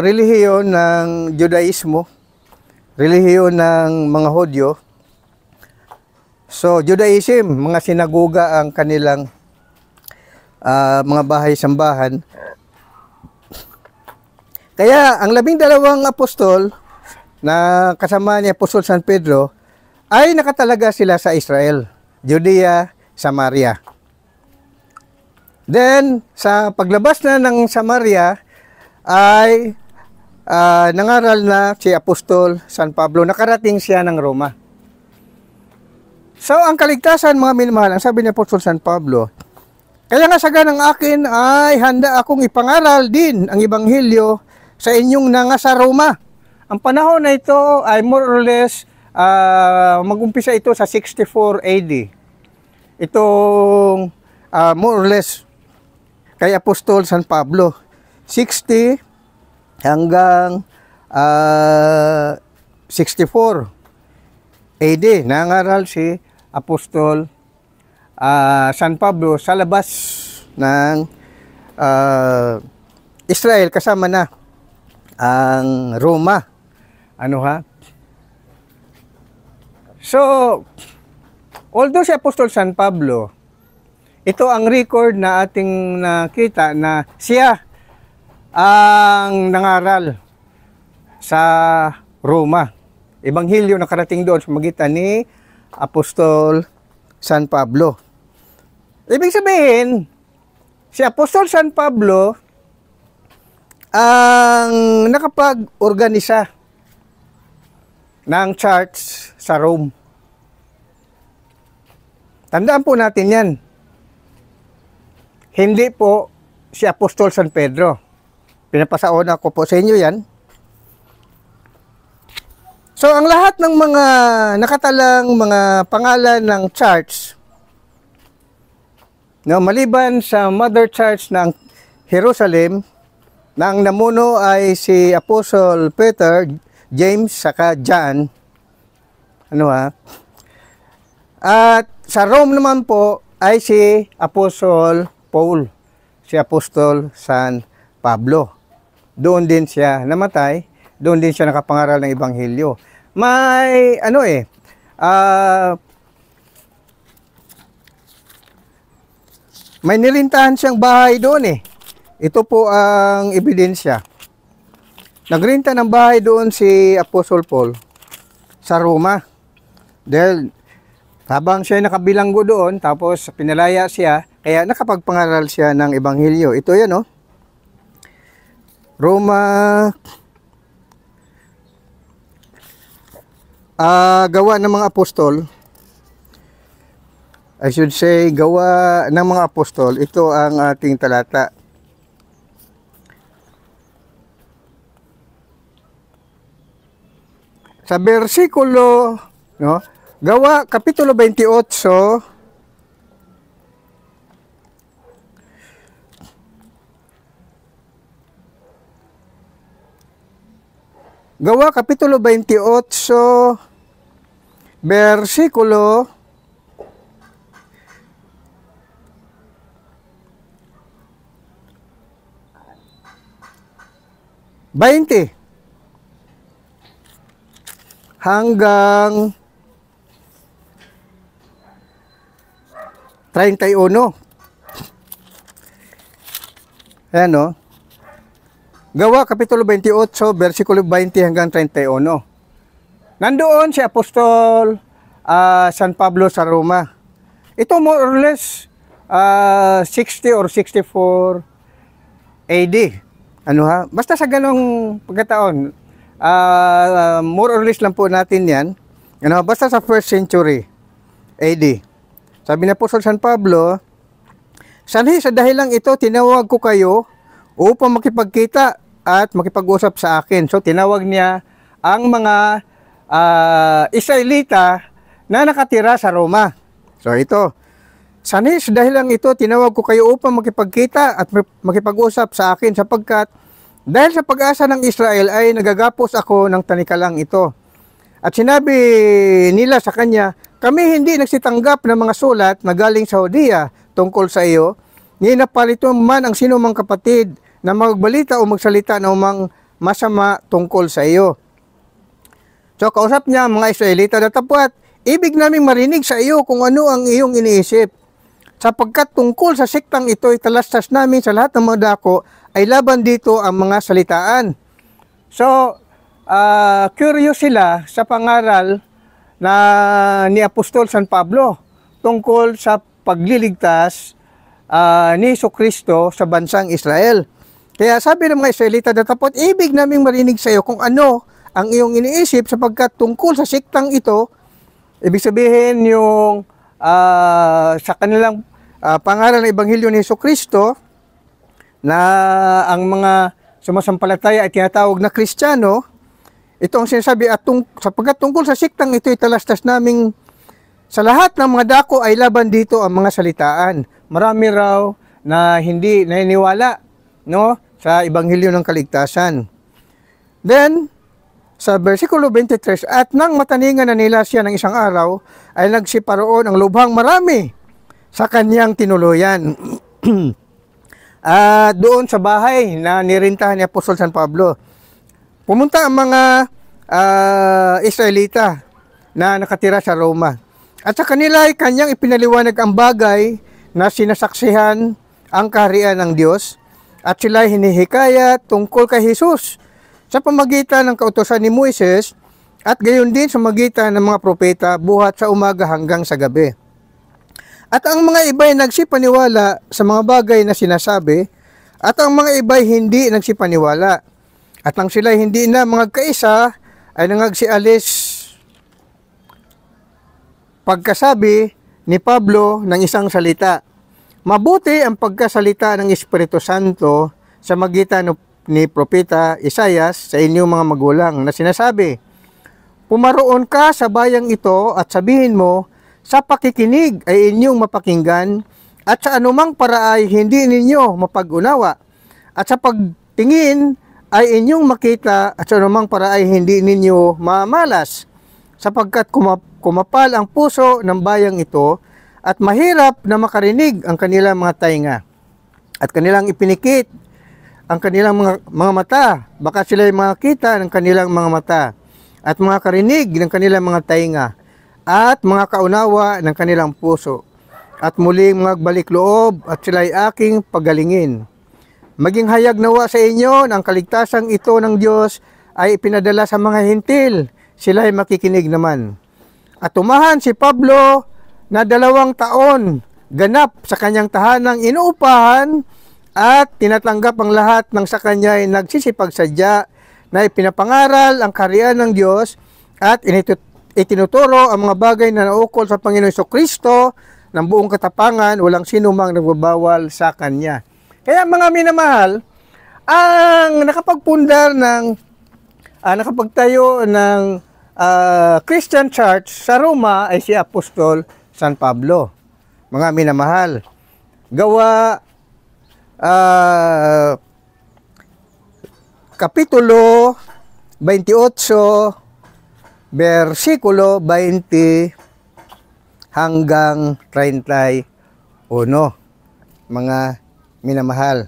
relihiyon ng Judaismo, relihiyon ng mga Hudyo. So Judaism, mga sinagoga ang kanilang mga bahay-sambahan. Kaya ang 12 apostol na kasama ni Apostol San Pedro ay nakatalaga sila sa Israel, Judea, Samaria. Then, sa paglabas na ng Samaria ay nangaral na si Apostol San Pablo. Nakarating siya ng Roma. So, ang kaligtasan, mga minamahal, ang sabi ni Apostol San Pablo, kaya nga sa ganang akin ay handa akong ipangaral din ang Ebanghelyo sa inyong nasa Roma. Ang panahon na ito ay more or less, mag-umpisa ito sa 64 AD. Itong more or less kay Apostol San Pablo. 60 hanggang 64 AD. Nangaral si Apostol San Pablo sa labas ng Israel, kasama na ang Roma. Ano ha? So, although si Apostol San Pablo, ito ang record na ating nakita na siya ang nangaral sa Roma. Ebanghelyo nakarating doon sa magitan ni Apostol San Pablo. Ibig sabihin, si Apostol San Pablo ang nakapag-organisa ng church sa Rome. Tandaan po natin yan. Hindi po si Apostol San Pedro. Pinapasauna ko po sa inyo yan. So, ang lahat ng mga nakatalang mga pangalan ng church, no, maliban sa Mother Church ng Jerusalem, na ang namuno ay si Apostle Peter, James, saka John. Ano ha? At sa Rome naman po ay si Apostle Paul, si Apostol San Pablo. Doon din siya namatay, doon din siya nakapangaral ng Ebanghelyo. May may nilintahan siyang bahay doon eh. Ito po ang ebidensya. Nagrinta ng bahay doon si Apostle Paul sa Roma. Dahil habang siya nakabilanggo doon, tapos pinalaya siya, kaya nakapagpangaral siya ng Ebanghelyo. Ito yan, oh. Roma, gawa ng mga apostol. I should say, gawa ng mga apostol. Ito ang ating talata. Sa bersikulo, no, gawa, kapitulo 28, gawa, kapitulo 28, bersikulo 20 hanggang 31. Ayan, no? Gawa, kapitulo 28, versikulo 20 hanggang 31. Nandoon si Apostol San Pablo sa Roma. Ito more or less 60 or 64 AD. Ano ha? Basta sa ganong pagkataon, more or less lang po natin yan. Ano, basta sa 1st century AD. Sabi ni Apostol San Pablo, sanhi sa dahilang ito, tinawag ko kayo upang makipagkita at makipag-usap sa akin. So, tinawag niya ang mga Israelita na nakatira sa Roma. So, ito. Sanhi sa dahilang ito, tinawag ko kayo upang makipagkita at makipag-usap sa akin sapagkat dahil sa pag-asa ng Israel ay nagagapos ako ng tanikalang ito. At sinabi nila sa kanya, kami hindi nagsitanggap ng mga sulat na galing sa Judea tungkol sa iyo, ni napalito man ang sinumang kapatid na magbalita o magsalita ng umang masama tungkol sa iyo. So kausap niya mga Israelita na tapat, ibig naming marinig sa iyo kung ano ang iyong iniisip. Sapagkat tungkol sa sektang ito, italastas namin sa lahat ng mga dako, ay laban dito ang mga salitaan. So, curious sila sa pangaral na ni Apostol San Pablo tungkol sa pagliligtas ni Jesucristo sa bansang Israel. Kaya sabi ng mga Israelita, datapot, ibig naming marinig sa iyo kung ano ang iyong iniisip sapagkat tungkol sa sektang ito, ibig sabihin yung sa kanilang pangaral ng Ebanghelyo ni Jesucristo na ang mga sumasampalataya ay tinatawag na Kristiyano, ito ang sinasabi at sapagkat tungkol sa sektang ito italastas naming sa lahat ng mga dako ay laban dito ang mga salitaan. Marami raw na hindi naniniwala, no, sa Ebanghelyo ng Kaligtasan. Then, sa versikulo 23, at nang mataningan na nila siya ng isang araw, ay nagsiparoon ang lubhang marami sa kanyang tinuluyan. Doon sa bahay na nirintahan ni Apostol San Pablo, pumunta ang mga Israelita na nakatira sa Roma. At sa kanila ay kanyang ipinaliwanag ang bagay na sinasaksihan ang kaharian ng Diyos, at sila ay hinihikayat tungkol kay Jesus sa pamagitan ng kautusan ni Moises, at gayon din sa magitan ng mga propeta buhat sa umaga hanggang sa gabi. At ang mga iba ay nagsipaniwala sa mga bagay na sinasabi, at ang mga iba ay hindi nagsipaniwala. At nang sila hindi na mga kaisa, ay nangagsialis pagkasabi ni Pablo ng isang salita. Mabuti ang pagkasalita ng Espiritu Santo sa magitan ni Propeta Isaias sa inyong mga magulang na sinasabi, pumaroon ka sa bayang ito at sabihin mo, sa pakikinig ay inyong mapakinggan, at sa anumang paraay hindi ninyo mapag-unawa, at sa pagtingin ay inyong makita, at sa anumang paraay hindi ninyo mamalas, sapagkat kumapal ang puso ng bayang ito, at mahirap na makarinig ang kanilang mga tainga, at kanilang ipinikit ang kanilang mga mata, baka sila'y makita ng kanilang mga mata, at mga karinig ng kanilang mga tainga, at mga kaunawa ng kanilang puso, at muling magbalik loob, at sila'y aking pagalingin. Maging hayag nawa sa inyo ng kaligtasang ito ng Diyos ay ipinadala sa mga hintil, sila'y makikinig naman. At tumahan si Pablo na 2 taon ganap sa kanyang tahanang inuupahan, at tinatanggap ang lahat ng sa kanya ay nagsisipagsadya na ipinapangaral ang kaharian ng Diyos, at itinuturo ang mga bagay na naukol sa Panginoon Jesucristo ng buong katapangan, walang sino mang nagbabawal sa kanya. Kaya mga minamahal, ang nakapagpundar ng nakapagtayo ng Christian Church sa Roma ay si Apostol San Pablo. Mga minamahal, gawa Kapitulo 28, versikulo 20 hanggang 31. Mga minamahal,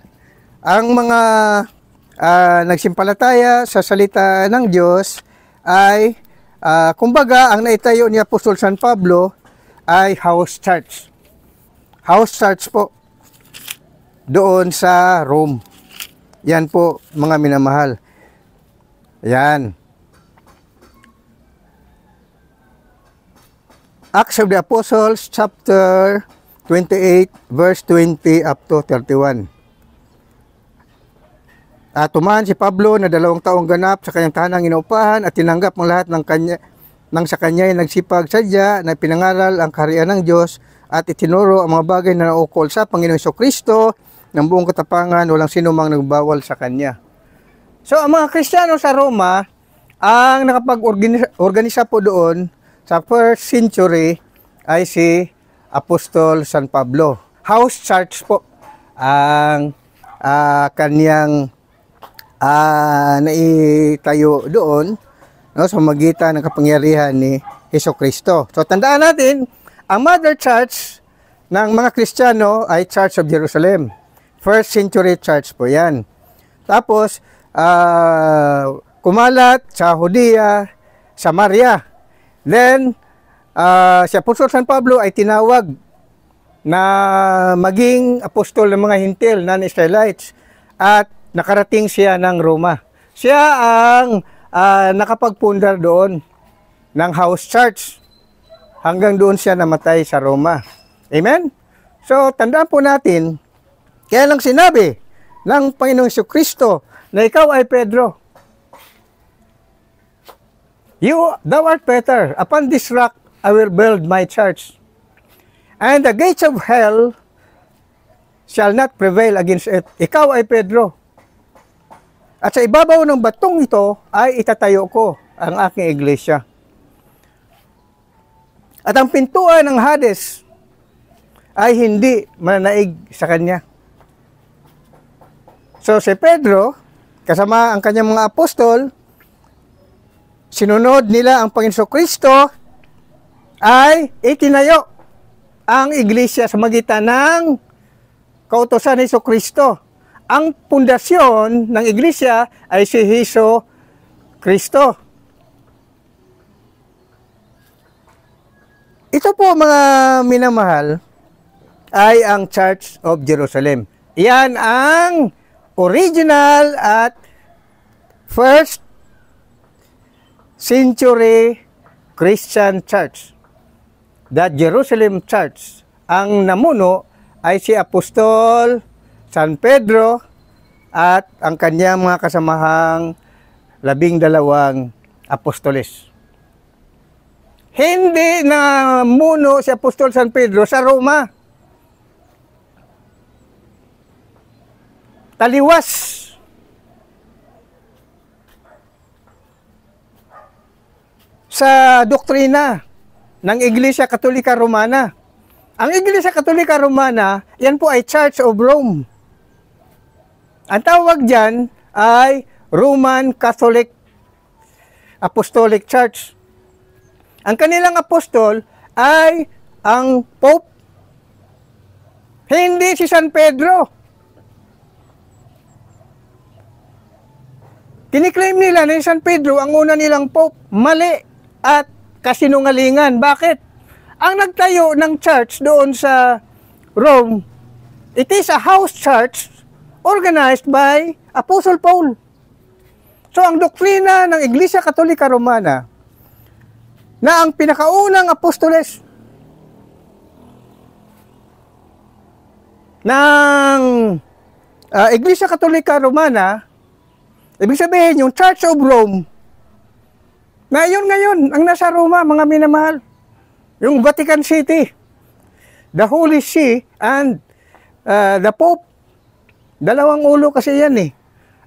ang mga nagsimpalataya sa salita ng Diyos ay kumbaga ang naitayo ni Apostol San Pablo ay house church. House church po doon sa Rome. Yan po mga minamahal. Yan. Acts of the Apostles chapter 28 verse 20 up to 31. Tumahan si Pablo na 2 taong ganap sa kanyang tahanang inuupahan, at tinanggap ang lahat ng sa kanya ay nagsipagsadya na pinangaral ang kaharian ng Diyos, at itinuro ang mga bagay na naukol sa Panginoong Jesucristo ng buong katapangan, walang sino mang nagbawal sa kanya. So ang mga Kristiyano sa Roma, ang nakapag-organisa po doon sa 1st century ay si Apostol San Pablo. House church po ang kanyang naitayo doon, no, sa magitan ng kapangyarihan ni Jesucristo. So tandaan natin, ang mother church ng mga Kristiyano ay Church of Jerusalem. 1st century church po yan. Tapos, kumalat sa Judea, Samaria. Then, si Apostol San Pablo ay tinawag na maging apostol ng mga hintil, non-Israelites, at nakarating siya ng Roma. Siya ang nakapagpundar doon ng house church. Hanggang doon siya namatay sa Roma. Amen? So, tandaan po natin, kaya lang sinabi ng Panginoong Jesucristo na ikaw ay Pedro. Thou art Peter, upon this rock I will build my church, and the gates of hell shall not prevail against it. Ikaw ay Pedro. At sa ibabaw ng batong ito ay itatayo ko ang aking iglesia. At ang pintuan ng Hades ay hindi mananaig sa kanya. So si Pedro, kasama ang kanyang mga apostol, sinunod nila ang Panginoon Kristo, ay itinayo ang iglesia sa magitan ng kautusan ni Hesus Kristo. Ang pundasyon ng iglesia ay si Hesus Kristo. Ito po mga minamahal ay ang Church of Jerusalem. Yan ang original at first century Christian Church. The Jerusalem Church. Ang namuno ay si Apostol San Pedro at ang kanyang mga kasamahang 12 apostoles. Hindi namuno si Apostol San Pedro sa Roma. Taliwas sa doktrina ng Iglesia Katolika Romana. Ang Iglesia Katolika Romana, yan po ay Church of Rome. Ang tawag dyan ay Roman Catholic Apostolic Church. Ang kanilang apostol ay ang Pope. Hindi si San Pedro. Kiniklaim nila na si San Pedro ang una nilang Pope. Mali at kasinungalingan. Bakit? Ang nagtayo ng church doon sa Rome, it is a house church organized by Apostle Paul. So ang doktrina ng Iglesia Katolika Romana na ang pinakaunang apostoles ng Iglesia Katolika Romana, ibig sabihin yung Church of Rome, na yun ngayon ang nasa Roma, mga minamahal. Yung Vatican City, the Holy See, and the Pope. Dalawang ulo kasi yan eh.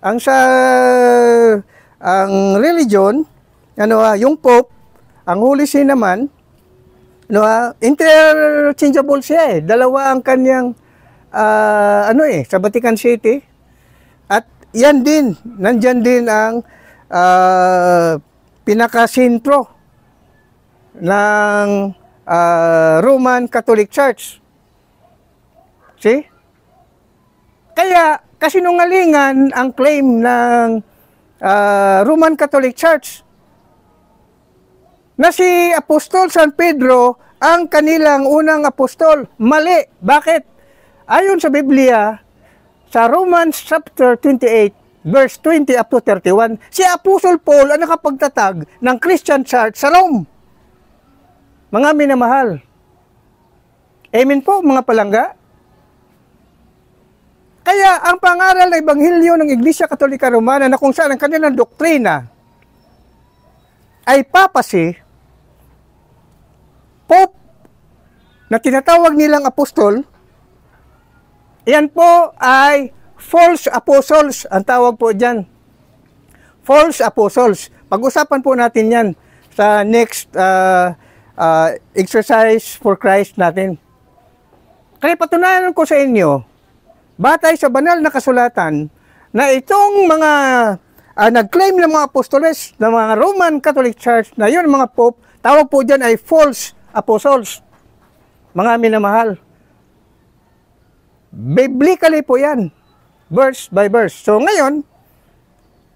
Ang religion, yung Pope, ang Holy See naman, interchangeable siya eh. Dalawa ang kanyang, sa Vatican City. At yan din, nandyan din ang pinakasentro ng Roman Catholic Church. See? Kaya, kasinungalingan ang claim ng Roman Catholic Church na si Apostol San Pedro ang kanilang unang apostol. Mali. Bakit? Ayon sa Biblia, sa Romans chapter 28, verse 20 up to 31, si Apostol Paul ang nakapagtatag ng Christian Church sa Rome. Mga minamahal. Amen po, mga palangga. Kaya ang pangaral na Ebanghelyo ng Iglesia Katolika Romana na kung saan ang kanilang doktrina ay papacy, Pope, na tinatawag nilang apostol, yan po ay false apostles, ang tawag po dyan. False apostles. Pag-usapan po natin yan sa next exercise for Christ natin. Kaya patunayan ko sa inyo, batay sa banal na kasulatan, na itong mga nag-claim ng mga apostoles ng mga Roman Catholic Church, na yun mga Pope, tawag po dyan ay false apostles. Mga minamahal. Biblically po yan. Verse by verse. So ngayon,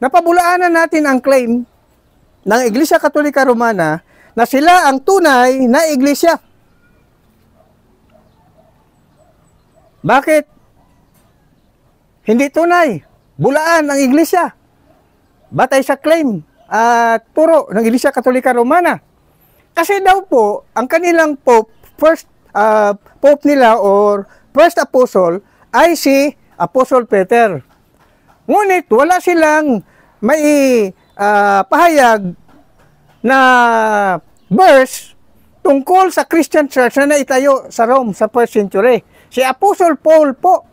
napabulaanan natin ang claim ng Iglesia Katolika Romana na sila ang tunay na iglesia. Bakit? Hindi tunay. Bulaan ang iglesia. Batay sa claim at turo ng Iglesia Katolika Romana. Kasi daw po, ang kanilang Pope, first Pope nila or first apostle ay si Apostle Peter. Ngunit wala silang may pahayag na verse tungkol sa Christian Church na naitayo sa Rome sa first century. Si Apostle Paul po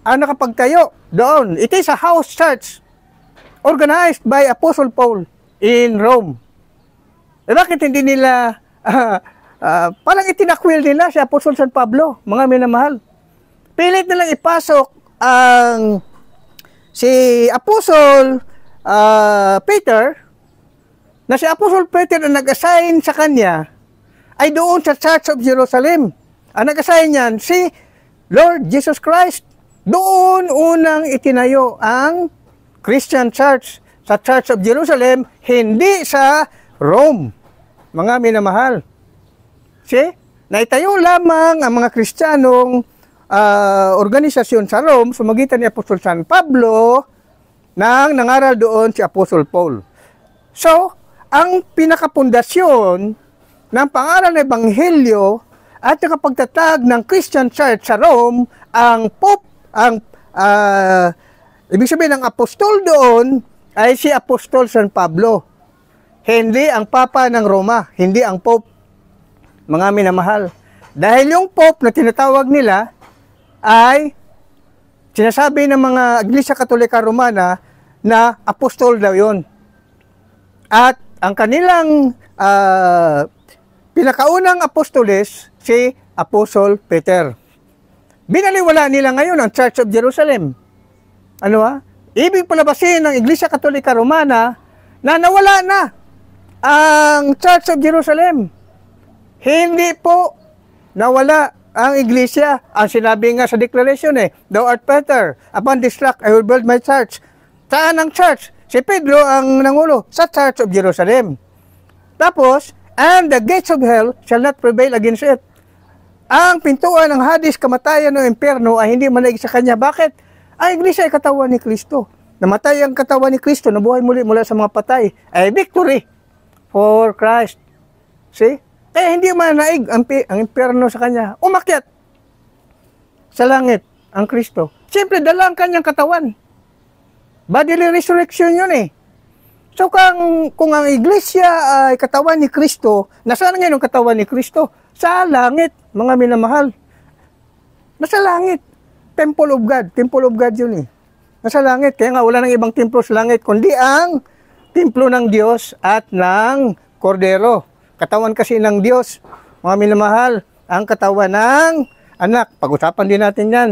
ang nakapagtayo doon. It is a house church organized by Apostle Paul in Rome. Eh bakit hindi nila parang itinakwil nila si Apostle San Pablo, mga minamahal. Pilit nilang ipasok ang si Apostle Peter na si Apostol Peter ang nag-assign sa kanya ay doon sa Church of Jerusalem. Ang nag-assign niyan, si Lord Jesus Christ. Doon unang itinayo ang Christian Church sa Church of Jerusalem, hindi sa Rome. Mga minamahal. See? Naitayo lamang ang mga Kristiyanong organisasyon sa Rome sa magitan ni Apostol San Pablo nang nangaral doon si Apostol Paul. So, ang pinakapundasyon ng pangaral ng Ebanghelyo at ng pagtatag ng Christian Church sa Rome, ang Pope, ibig sabihin ng apostol doon ay si Apostol San Pablo. Hindi ang Papa ng Roma, hindi ang Pope, mga minamahal. Dahil yung Pope na tinatawag nila ay sinasabi ng mga Iglesia Katolika Romana na apostol daw yun. At ang kanilang pinakaunang apostoles, si Apostol Peter. Binaliwala nila ngayon ang Church of Jerusalem. Ano ha? Ibig palabasin ng Iglesia Katolika Romana na nawala na ang Church of Jerusalem. Hindi po nawala ang iglesia. Ang sinabi nga sa declaration Thou art Peter, upon this rock I will build my church. Saan ang church? Si Pedro ang nangulo sa Church of Jerusalem. Tapos, and the gates of hell shall not prevail against it. Ang pintuan ng Hades, kamatayan o impyerno ay hindi manaig sa kanya. Bakit? Ang iglesia ay katawan ni Kristo. Namatay ang katawan ni Kristo, nabuhay muli mula sa mga patay. Ay victory for Christ. See? Kaya hindi manaig ang impyerno sa kanya. Umakyat sa langit ang Kristo. Siyempre, dala ang kanyang katawan. Bodily resurrection yun So, kung ang iglesia ay katawan ni Kristo, nasaan ngayon ang katawan ni Kristo? Sa langit, mga minamahal. Nasa langit. Temple of God. Temple of God yun Nasa langit. Kaya nga, wala nang ibang templo sa langit, kundi ang templo ng Diyos at ng Kordero. Katawan kasi ng Diyos, mga minamahal, ang katawan ng anak. Pag-usapan din natin yan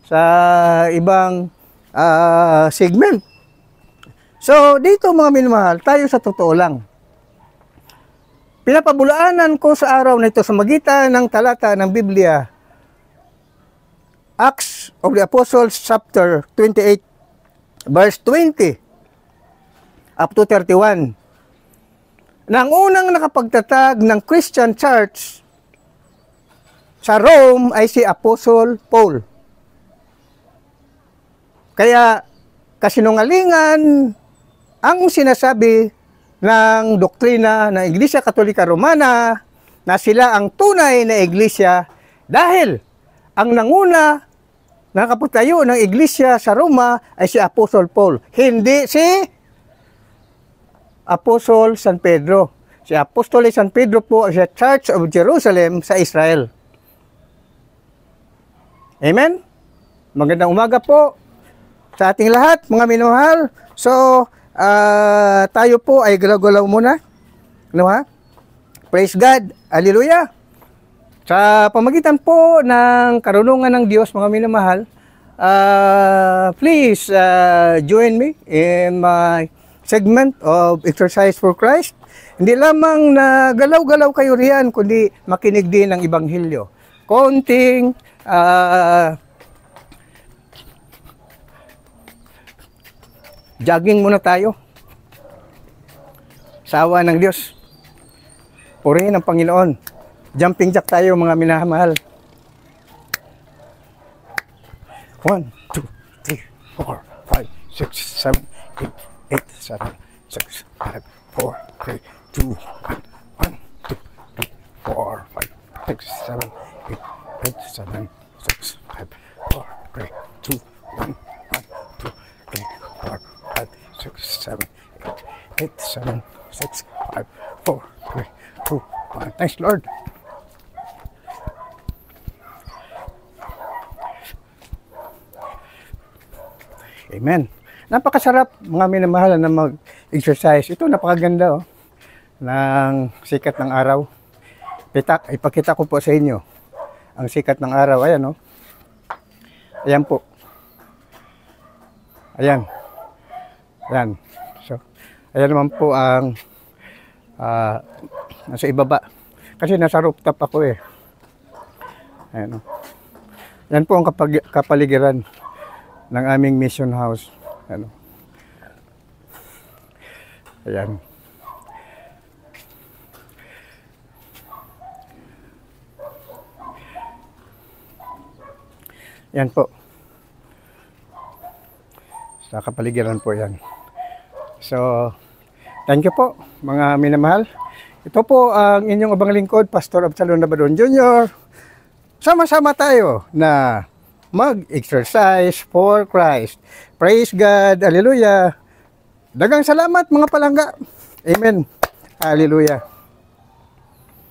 sa ibang segment. So, dito mga minamahal, tayo sa totoo lang. Pinapabulaanan ko sa araw na ito sa magitan ng talata ng Biblia, Acts of the Apostles, chapter 28, verse 20 up to 31. Nang unang nakapagtatag ng Christian Church sa Rome ay si Apostle Paul. Kaya kasinungalingan ang sinasabi ng doktrina ng Iglesia Katolika Romana na sila ang tunay na iglesia dahil ang nanguna nakapagtayo ng iglesia sa Roma ay si Apostle Paul, hindi si Apostol San Pedro. Si Apostol San Pedro po ay sa Church of Jerusalem sa Israel. Amen? Magandang umaga po sa ating lahat, mga minamahal. So, tayo po ay galaw-galaw muna. Ano ha? Praise God. Hallelujah. Sa pamagitan po ng karunungan ng Diyos, mga minamahal, please join me in my segment of Exercise for Christ. Hindi lamang na galaw-galaw kayo riyan, kundi makinig din ng Ibanghilyo. Konting jogging muna tayo. Sa awa ng Diyos. Purihin ang Panginoon. Jumping jack tayo, mga minamahal. 1, 2, 3, 4, 5, 6, 7, 8. 8, 7, 6, 5, 4, 3, 2, 1, 1, 2, 3, 4, 5, 6, 7, 8, 8, 7, 6, 5, 4, 3, 2, 1, 1, 2, 3, 4, 5, 6, 7, 8, 8, 7, 6, 5, 4, 3, 2, 1. Thanks, Lord. Amen. Napakasarap, mga minamahal, na mag-exercise. Ito, napakaganda ng sikat ng araw. Ipakita ko po sa inyo ang sikat ng araw. Ayan, Ayan po. Ayan. Ayan. So, ayan naman po ang ah, nasa ibaba. Kasi nasa rooftop ako eh. Ayan, oh. Yan po ang kapaligiran ng aming mission house. Ano? Ayan. Yan po. Sa kapaligiran po yan. So, thank you po mga minamahal. Ito po ang inyong abang lingkod, Pastor Absalon Nabadon Jr. Sama-sama tayo na mag-exercise for Christ. Praise God. Hallelujah. Dagang salamat mga palangga. Amen. Hallelujah.